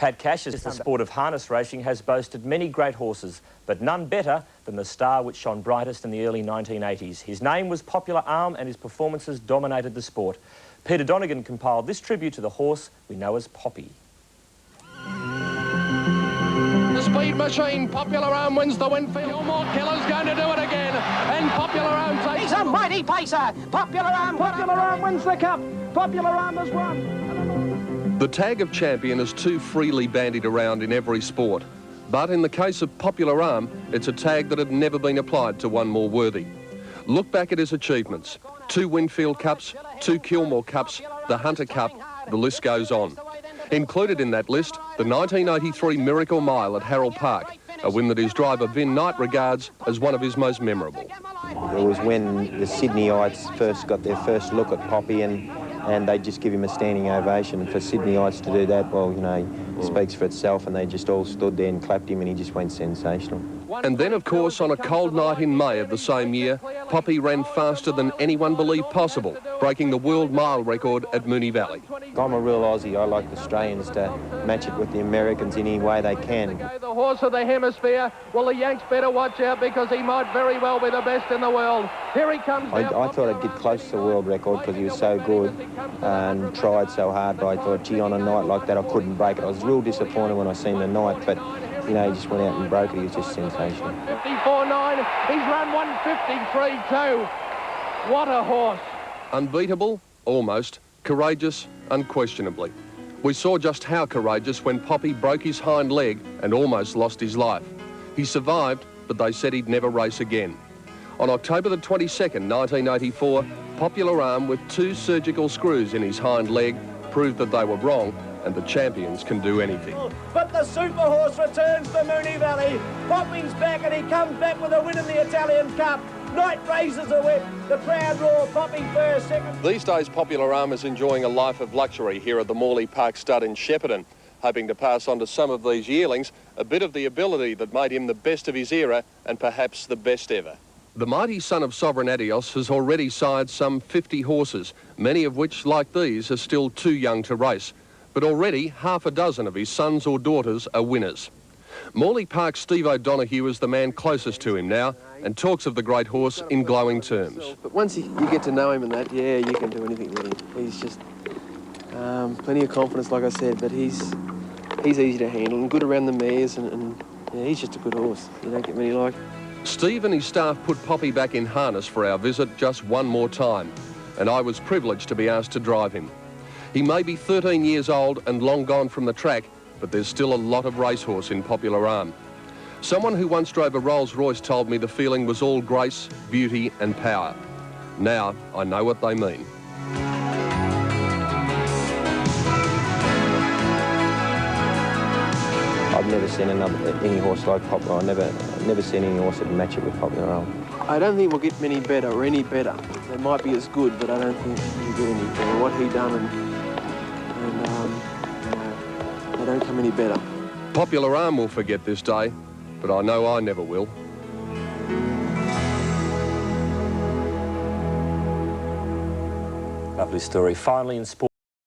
Pat Cash's the sport of harness racing has boasted many great horses, but none better than the star which shone brightest in the early 1980s. His name was Popular Arm and his performances dominated the sport. Peter Donegan compiled this tribute to the horse we know as Poppy. The speed machine, Popular Arm wins the Winfield. Gilmore Killer's going to do it again, and Popular Arm takes... He's a mighty pacer. Popular Arm wins the cup. Popular Arm has won. The tag of champion is too freely bandied around in every sport. But in the case of Popular Arm, it's a tag that had never been applied to one more worthy. Look back at his achievements. 2 Winfield Cups, 2 Kilmore Cups, the Hunter Cup, the list goes on. Included in that list, the 1983 Miracle Mile at Harold Park, a win that his driver Vin Knight regards as one of his most memorable. It was when the Sydneyites first got their first look at Poppy and they just give him a standing ovation. For Sydneyites to do that, well, you know, speaks for itself, and they just all stood there and clapped him and he just went sensational. And then, of course, on a cold night in May of the same year, Poppy ran faster than anyone believed possible, breaking the world mile record at Moonee Valley. I'm a real Aussie. I like the Australians to match it with the Americans in any way they can. The horse of the hemisphere. Well, the Yanks better watch out because he might very well be the best in the world. Here he comes. I thought I'd get close to the world record because he was so good and tried so hard, but I thought, gee, on a night like that I couldn't break it. I was real disappointed when I seen the night, but you know, he just went out and broke it. He was just sensational. 54.9. He's run 153.2. What a horse. Unbeatable? Almost. Courageous? Unquestionably. We saw just how courageous when Poppy broke his hind leg and almost lost his life. He survived, but they said he'd never race again. On October the 22nd, 1984, Popular Arm, with 2 surgical screws in his hind leg, proved that they were wrong and the champions can do anything. But the super horse returns to Moonee Valley. Poppy's back and he comes back with a win in the Italian Cup. Knight raises a whip. The crowd roar. Poppy first, second. These days, Popular Arm is enjoying a life of luxury here at the Morley Park Stud in Shepparton, hoping to pass on to some of these yearlings a bit of the ability that made him the best of his era and perhaps the best ever. The mighty son of Sovereign Adios has already sired some 50 horses, many of which, like these, are still too young to race. But already half a dozen of his sons or daughters are winners. Morley Park's Steve O'Donoghue is the man closest to him now and talks of the great horse in glowing terms. But once you get to know him and that, yeah, you can do anything with him. He's just plenty of confidence, like I said, but he's easy to handle and good around the mares and yeah, he's just a good horse. You don't get many like. Steve and his staff put Poppy back in harness for our visit just one more time, and I was privileged to be asked to drive him. He may be 13 years old and long gone from the track, but there's still a lot of racehorse in Popular Arm. Someone who once drove a Rolls-Royce told me the feeling was all grace, beauty and power. Now I know what they mean. I've never seen any horse like Popular. I've never seen any horse that match it with Popular Arm. I don't think we'll get many better or any better. They might be as good, but I don't think we'll get any better. What he done and they don't come any better. Popular Arm will forget this day, but I know I never will. Lovely story. Finally in sport.